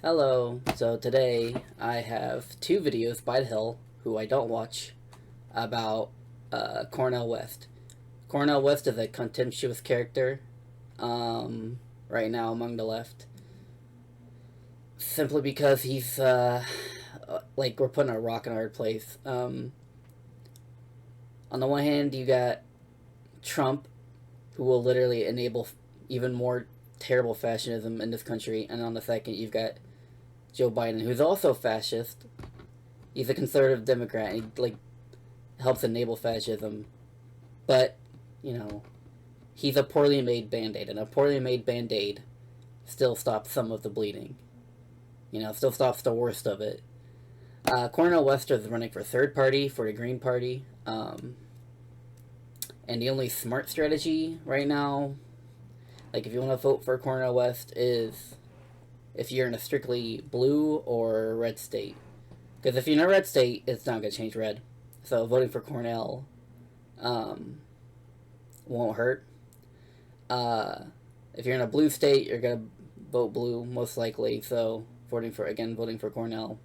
Hello, so today I have two videos by the Hill, who I don't watch, about Cornel West. Cornel West is a contemptuous character right now among the left, simply because he's, like, we're putting a rock in a hard place. On the one hand, you got Trump, who will literally enable even more terrible fascism in this country, and on the second, you've got Joe Biden, who's also fascist. He's a conservative Democrat, and he helps enable fascism. But, he's a poorly made band-aid, and a poorly made band-aid still stops some of the bleeding. Still stops the worst of it. Cornel West is running for third party for the Green Party. And the only smart strategy right now, if you want to vote for Cornel West, is if you're in a strictly blue or red state. Because if you're in a red state, it's not going to change red. So voting for Cornel won't hurt. If you're in a blue state, you're going to vote blue, most likely. So voting for Cornel,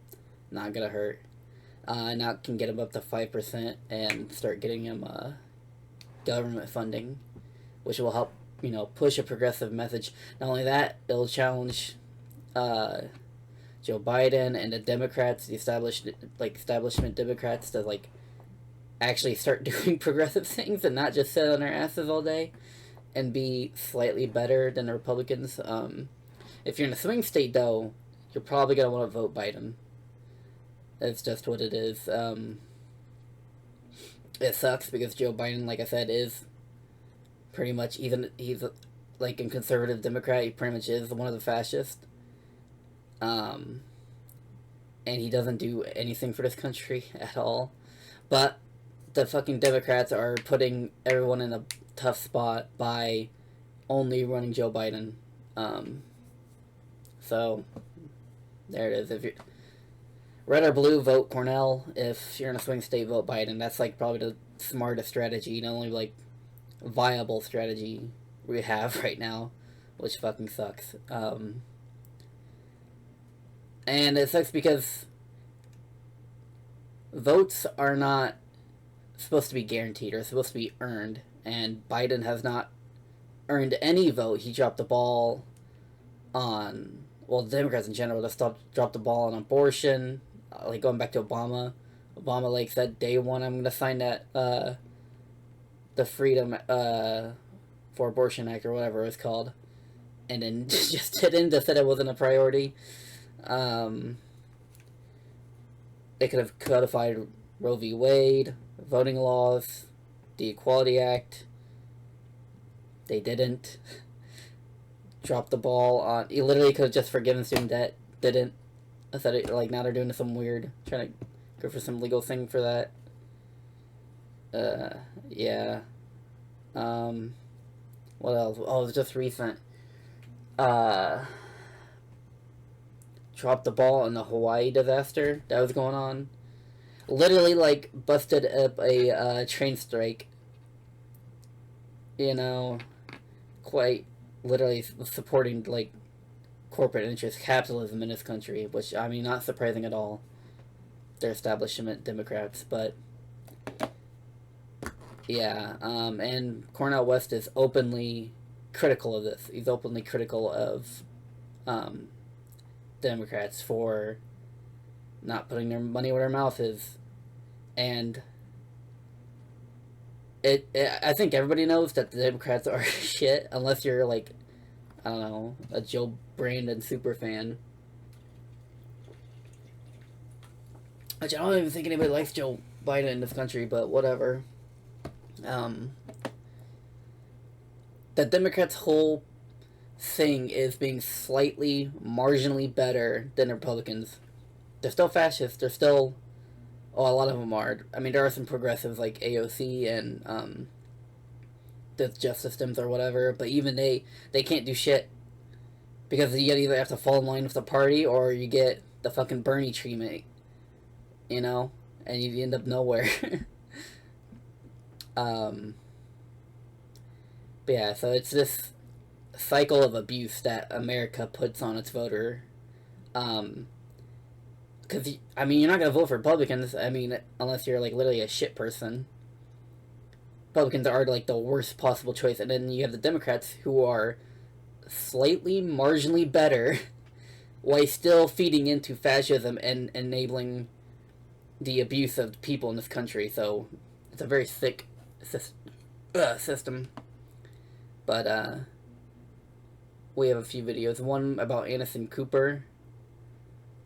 not going to hurt. Now can get him up to 5% and start getting him government funding, which will help, push a progressive message. Not only that, it'll challenge Joe Biden and the Democrats, the establishment Democrats, to actually start doing progressive things and not just sit on their asses all day and be slightly better than the Republicans. If you're in a swing state, though, you're probably gonna want to vote Biden. That's just what it is. It sucks because Joe Biden, like I said, is pretty much, even he's a conservative Democrat, he pretty much is one of the fascists. And he doesn't do anything for this country at all. But the fucking Democrats are putting everyone in a tough spot by only running Joe Biden. So there it is. If you're red or blue, vote Cornel. If you're in a swing state, vote Biden. That's probably the smartest strategy, the only viable strategy we have right now, which fucking sucks. And it sucks because votes are not supposed to be guaranteed, or supposed to be earned, and Biden has not earned any vote. He dropped the ball on, well, the Democrats in general just dropped the ball on abortion, going back to Obama. Obama said day one, I'm gonna sign that the Freedom for Abortion Act, or whatever it's called, and then just didn't. Just said it wasn't a priority. They could have codified Roe v. Wade, voting laws, the Equality Act. They didn't. Dropped the ball on. You literally could have just forgiven student debt. Didn't. I said it now they're doing some weird, trying to go for some legal thing for that. Yeah. What else? Oh, it was just recent. Dropped the ball on the Hawaii disaster that was going on. Literally, busted up a train strike. Quite literally supporting, corporate interest, capitalism in this country, which, I mean, not surprising at all. They're establishment Democrats, but yeah, and Cornel West is openly critical of this. He's openly critical of Democrats for not putting their money where their mouth is. And I think everybody knows that the Democrats are shit, unless you're I don't know, a Joe Brandon super fan. Which I don't even think anybody likes Joe Biden in this country, but whatever. The Democrats' whole thing is being slightly, marginally better than the Republicans. They're still fascists. They're still, a lot of them are. I mean, there are some progressives like AOC and the Justice Dems or whatever, but even they can't do shit because you either have to fall in line with the party or you get the fucking Bernie treatment, and you end up nowhere. But yeah, so it's this cycle of abuse that America puts on its voter, Because, I mean, you're not going to vote for Republicans, I mean, unless you're, like, literally a shit person. Republicans are, like, the worst possible choice. And then you have the Democrats, who are slightly, marginally better, while still feeding into fascism and enabling the abuse of people in this country. So, it's a very sick system. But, we have a few videos. One about Anderson Cooper,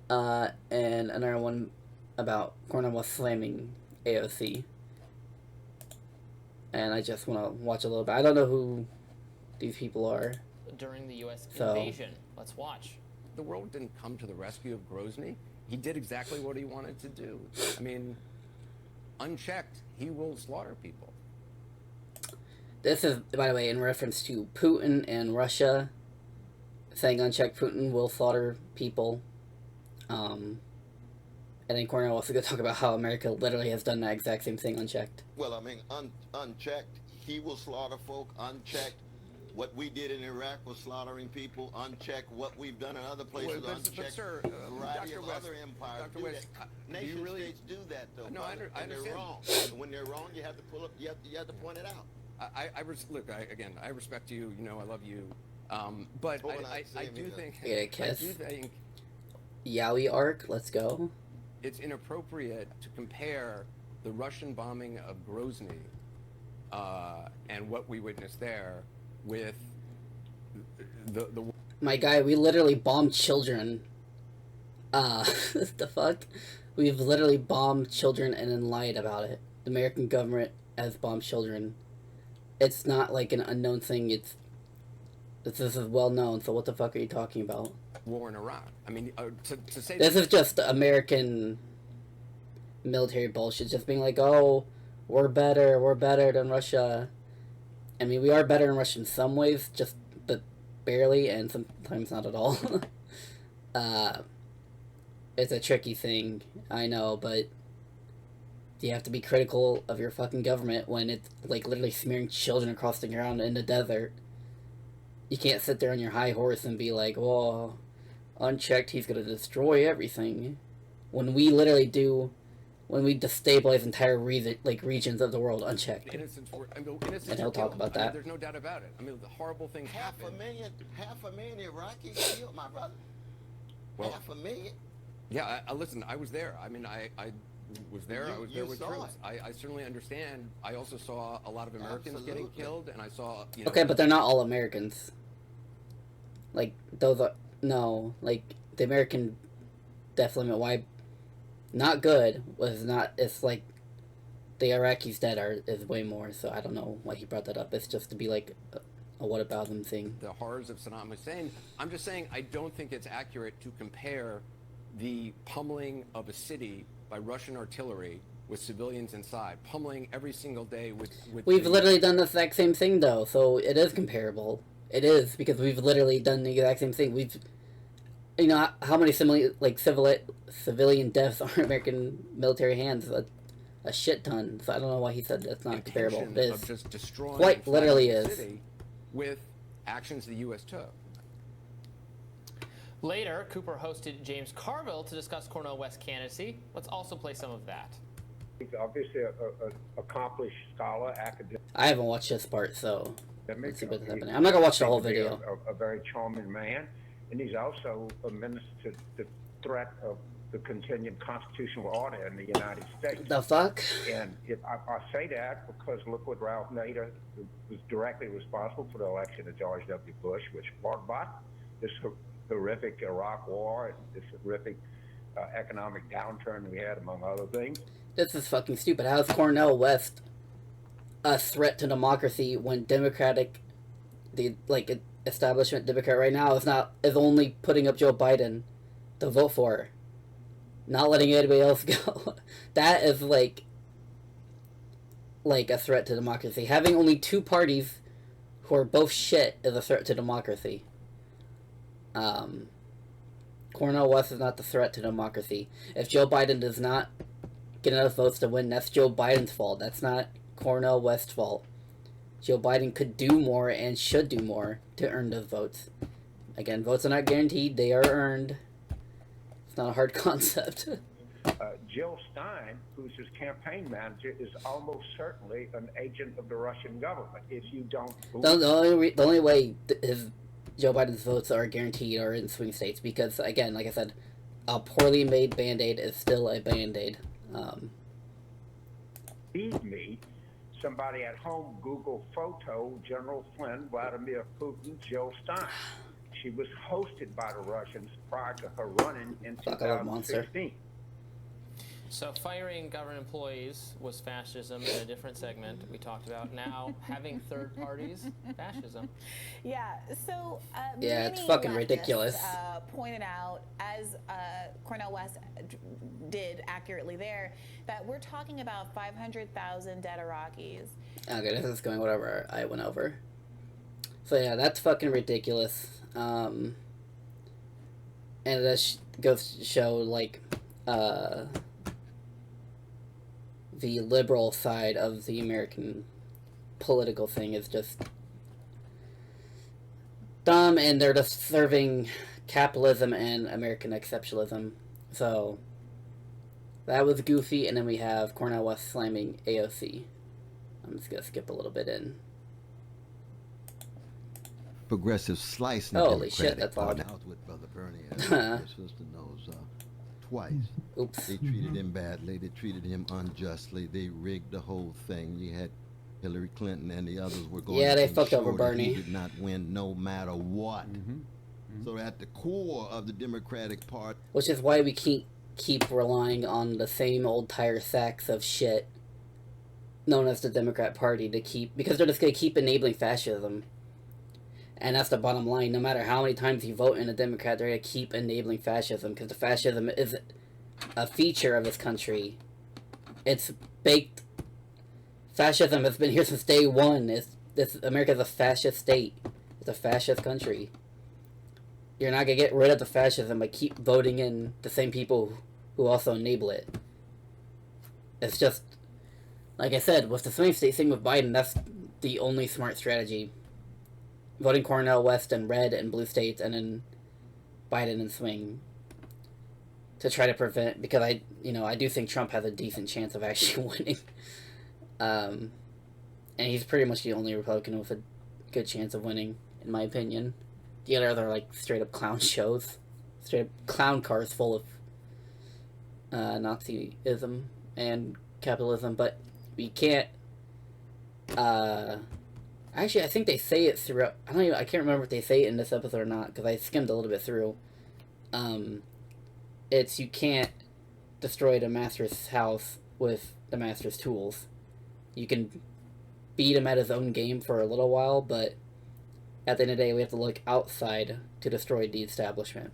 and another one about Cornel West slamming AOC. And I just want to watch a little bit. I don't know who these people are. During the U.S. invasion. Let's watch. The world didn't come to the rescue of Grozny. He did exactly what he wanted to do. I mean, unchecked, he will slaughter people. This is, by the way, in reference to Putin and Russia, saying unchecked Putin will slaughter people. And then Cornel also going to talk about how America literally has done that exact same thing unchecked. Well, I mean, unchecked, he will slaughter folk. Unchecked, what we did in Iraq was slaughtering people. Unchecked, what we've done in other places. Well, unchecked, but sir, a variety Dr. of West, other empires Dr. do West, that. do you Nation really, states do that, though. No, I understand. They're wrong. And when they're wrong, you have to pull up. You have to point it out. Look, I respect you. You know, I love you. But I do think. Get a kiss. I do think. Yowie arc, let's go. It's inappropriate to compare the Russian bombing of Grozny and what we witnessed there with the. My guy, we literally bombed children. The fuck? We've literally bombed children and then lied about it. The American government has bombed children. It's not like an unknown thing. This is well known. So what the fuck are you talking about? War in Iraq. I mean, to say this is just American military bullshit. Just being like, oh, we're better than Russia. I mean, we are better than Russia in some ways, but barely, and sometimes not at all. It's a tricky thing, I know, but you have to be critical of your fucking government when it's like literally smearing children across the ground in the desert. You can't sit there on your high horse and be like, well, unchecked, he's gonna destroy everything. When we literally do, when we destabilize entire regions of the world unchecked. Innocents and he'll talk about that. There's no doubt about it. I mean, the horrible things happen. Half a million Iraqis killed, my brother. Well, 500,000. Yeah, listen, I was there. I mean, I was there. I was there with troops. I certainly understand. I also saw a lot of Americans getting killed, and I saw. You know, okay, but they're not all Americans. Like those are like the American death limit. Why? Not good was not. It's like the Iraqis dead is way more. So I don't know why he brought that up. It's just to be like a what about them thing. The horrors of Saddam Hussein. I'm just saying I don't think it's accurate to compare the pummeling of a city by Russian artillery with civilians inside, pummeling every single day with We've literally done the exact same thing, though, so it is comparable. It is, because we've literally done the exact same thing. We've, you know, how many civilian deaths are in American military hands? A shit ton. So I don't know why he said that's not comparable. It is. Of just destroying quite literally is. City with actions the U.S. took. Later, Cooper hosted James Carville to discuss Cornel West's candidacy. Let's also play some of that. He's obviously an accomplished scholar, academic. I haven't watched this part, so let's see what's happening. I'm not going to watch the whole video. A very charming man, and he's also a minister to the threat of the continued constitutional order in the United States. The fuck? And I say that because look what Ralph Nader was directly responsible for the election of George W. Bush, which brought about this horrific Iraq war and this horrific economic downturn we had, among other things. This is fucking stupid. How is Cornel West a threat to democracy when the establishment Democrat right now is only putting up Joe Biden to vote for, not letting anybody else go? That is like a threat to democracy. Having only two parties who are both shit is a threat to democracy. Cornel West is not the threat to democracy. If Joe Biden does not get enough votes to win, that's Joe Biden's fault. That's not Cornel West's fault. Joe Biden could do more and should do more to earn those votes. Again, votes are not guaranteed. They are earned. It's not a hard concept. Jill Stein, who's his campaign manager, is almost certainly an agent of the Russian government. If you don't The only way Joe Biden's votes are guaranteed are in swing states because, again, like I said, a poorly made Band-Aid is still a Band-Aid. Feed me, somebody at home Google photo General Flynn, Vladimir Putin, Jill Stein. She was hosted by the Russians prior to her running in 2016. So firing government employees was fascism in a different segment we talked about. Now having third parties, fascism. Yeah, so yeah, it's many fucking leftists, ridiculous. Pointed out, as Cornel West did accurately there, that we're talking about 500,000 dead Iraqis. Okay, this is going whatever I went over. So yeah, that's fucking ridiculous. And it does goes to show, like, the liberal side of the American political thing is just dumb, and they're just serving capitalism and American exceptionalism. So that was goofy, and then we have Cornel West slamming AOC. I'm just gonna skip a little bit in. Progressive slice in the Holy Democratic shit, that's Party. loud. I was with Brother Bernie, your sister knows, twice. Oops. They treated him badly. They treated him unjustly. They rigged the whole thing. You had Hillary Clinton and the others were going Yeah, they to fucked over ensure that he Bernie. did not win no matter what. So at the core of the Democratic Party, Which is why we keep relying on the same old tire sacks of shit known as the Democrat Party to keep, because they're just going to keep enabling fascism. And that's the bottom line. No matter how many times you vote in a Democrat, they're going to keep enabling fascism, because the fascism is a feature of this country. It's baked. Fascism has been here since day one. America's a fascist state. It's a fascist country. You're not going to get rid of the fascism by keep voting in the same people who also enable it. It's just, like I said, with the swing state thing with Biden, that's the only smart strategy. Voting Cornel West in red and blue states, and then Biden in swing, to try to prevent, because I do think Trump has a decent chance of actually winning. And he's pretty much the only Republican with a good chance of winning, in my opinion. The other are like straight up clown shows, straight up clown cars full of Nazism and capitalism, but we can't. Actually, I think they say it throughout. I can't remember if they say it in this episode or not, because I skimmed a little bit through. It's you can't destroy the master's house with the master's tools. You can beat him at his own game for a little while, but at the end of the day, we have to look outside to destroy the establishment.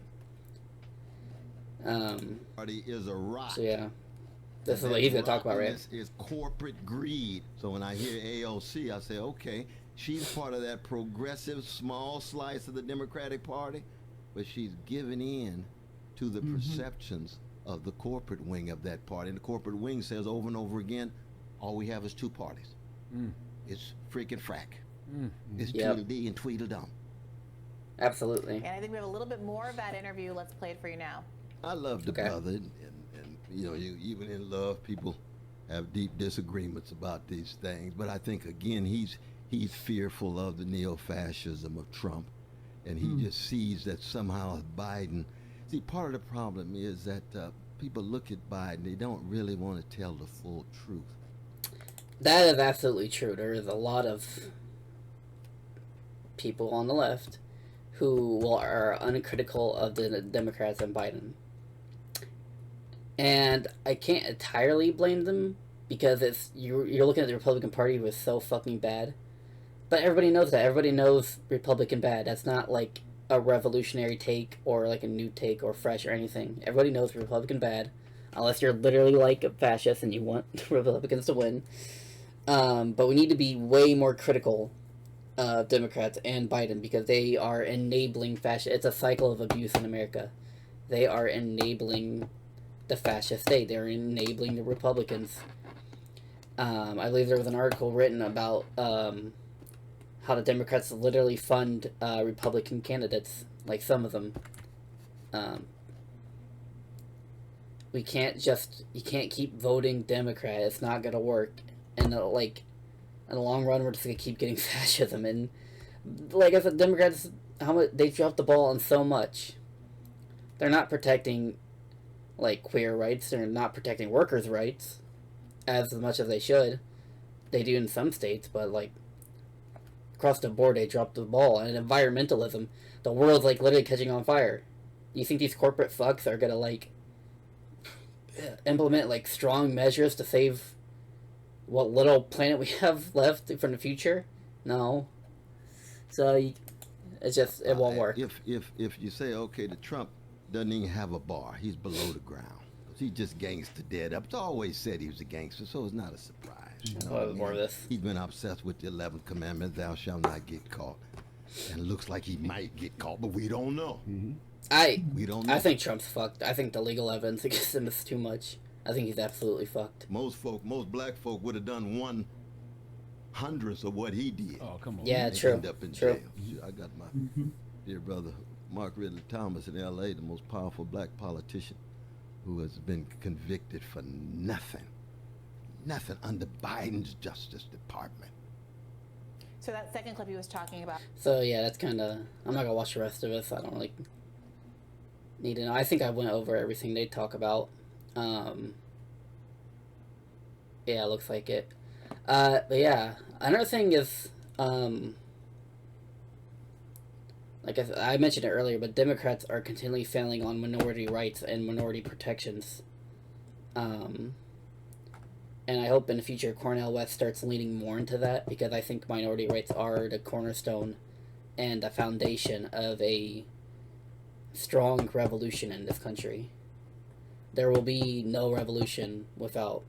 party is a rock. So yeah, this is what he's gonna talk about, right? Is corporate greed. So when I hear AOC, I say, okay, she's part of that progressive small slice of the Democratic Party, but she's giving in to the perceptions of the corporate wing of that party. And the corporate wing says over and over again, all we have is two parties. It's freaking frack. It's Tweedledee and Tweedledum. Absolutely. And I think we have a little bit more of that interview. Let's play it for you now. I love the brother, and you know, even in love, people have deep disagreements about these things. But I think again, he's fearful of the neo-fascism of Trump, and he just sees that somehow Biden. See, part of the problem is that people look at Biden, they don't really want to tell the full truth. That is absolutely true. There is a lot of people on the left who are uncritical of the Democrats and Biden. And I can't entirely blame them, because you're looking at the Republican Party, who is so fucking bad. But everybody knows that. Everybody knows Republican bad. That's not like a revolutionary take or like a new take or fresh or anything. Everybody knows Republican bad, unless you're literally like a fascist and you want Republicans to win. But we need to be way more critical of Democrats and Biden, because they are enabling fascist. It's a cycle of abuse in America. They are enabling the fascist state. They're enabling the Republicans. I believe there was an article written about how the Democrats literally fund Republican candidates, like some of them. you can't keep voting Democrat. It's not gonna work, and like in the long run, we're just gonna keep getting fascism. And like I said, Democrats, how much they dropped the ball on so much. They're not protecting like queer rights. They're not protecting workers' rights as much as they should. They do in some states, but like across the board, they dropped the ball. And environmentalism, the world's like literally catching on fire. You think these corporate fucks are gonna like implement like strong measures to save what little planet we have left for the future? No. So it won't work. If you say, okay, the Trump doesn't even have a bar, he's below the ground. He just gangster dead up. It's always said he was a gangster, so it's not a surprise. You know what I mean? More of this. He's been obsessed with the 11th commandment, thou shalt not get caught. And it looks like he might get caught, but we don't know. We don't know. I think Trump's fucked. I think the legal evidence against him is too much. I think he's absolutely fucked. Most black folk would have done 1/100th of what he did. Oh, come on. Yeah, They true. end up in True. jail. I got my dear brother Mark Ridley Thomas in L.A., the most powerful black politician who has been convicted for nothing under Biden's Justice Department. So that second clip he was talking about. So yeah, that's kind of. I'm not gonna watch the rest of it. So I don't really need to know. I think I went over everything they talk about. Yeah, it looks like it. But yeah, another thing is, like I mentioned it earlier, but Democrats are continually failing on minority rights and minority protections. And I hope in the future Cornel West starts leaning more into that, because I think minority rights are the cornerstone and the foundation of a strong revolution in this country. There will be no revolution without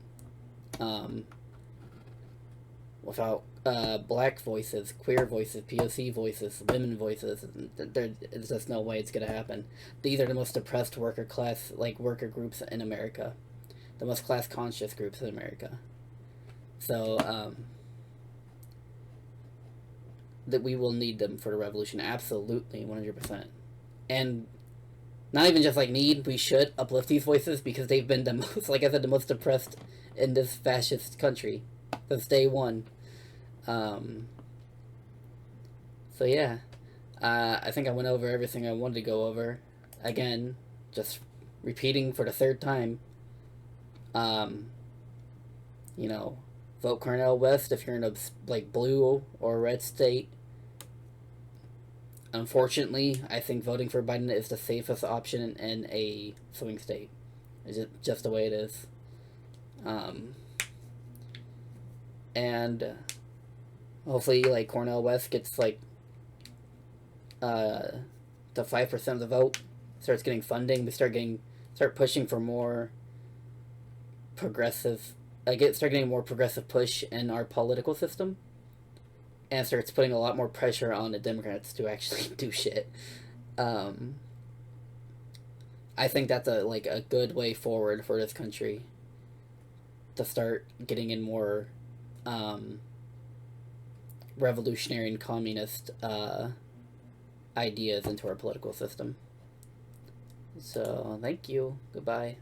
black voices, queer voices, POC voices, women voices. There's just no way it's gonna happen. These are the most oppressed worker groups in America, the most class conscious groups in America. So that we will need them for the revolution, absolutely, 100%. And not even just like need, we should uplift these voices, because they've been the most, like I said, the most oppressed in this fascist country since day one. So yeah, I think I went over everything I wanted to go over. Again, just repeating for the third time. You know, vote Cornel West if you're in a like blue or red state. Unfortunately, I think voting for Biden is the safest option in a swing state. It's just the way it is. And hopefully, like, Cornel West gets, like, to 5% of the vote, starts getting funding, we start pushing for more progressive, start getting more progressive push in our political system, and starts putting a lot more pressure on the Democrats to actually do shit. I think that's a good way forward for this country, to start getting in more revolutionary and communist ideas into our political system. So, thank you. Goodbye.